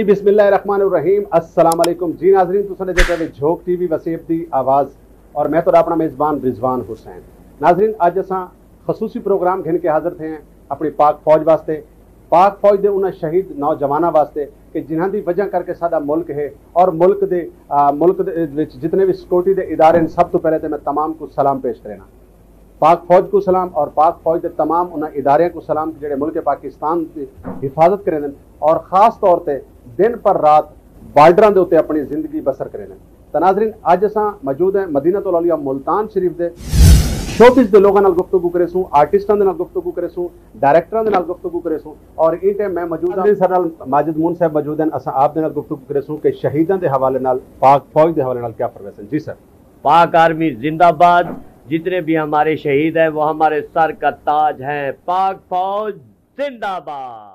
बिस्मिल्लाहिर्रहमानिर्रहीम अस्सलाम वालेकुम जी नाज़रीन, तुसां देखदे पे झोक टीवी वसीब दी आवाज़ और मैं तो अपना मेज़बान रिजवान हुसैन। नाज़रीन, अज असां खसूसी प्रोग्राम घिन के हाज़र थे हैं अपनी पाक फौज वास्ते, पाक फौज के उन्होंने शहीद नौजवानों वास्ते कि जिन्हां दी वजह करके साडा मुल्क है और मुल्क दे जितने भी सिक्योरिटी के इदारे हैं, सब तो पहले तो मैं तमाम को सलाम पेश करना। पाक फौज को सलाम और पाक फौज के तमाम उन्होंने इदारे को सलाम जो मुल्क पाकिस्तान की हिफाजत करें और ख़ास तौर पर दिन पर रात बार्डर के उत्ते अपनी जिंदगी बसर करें। तो नाज़रीन, अज असां मौजूद हैं मदीनतुल औलिया मुल्तान शरीफ के शोबिज़ के लोगों गुफ्तगू करेसूँ, आर्टिस्टों के गुफ्तगू करेसूँ, डायरेक्टरों के गुफ्तगू करेसूँ और इन टाइम मैं मौजूद हाँ सर माजिद मून साहब मौजूद हैं। असां आप गुफ्तगू करेसूँ कि शहीदों के हवाले नाल पाक फौज के हवाले नाल क्या फरमाइश है। जी सर। पाक आर्मी जिंदाबाद। जितने भी हमारे शहीद हैं वो हमारे सर का ताज हैं। पाक फौज जिंदाबाद।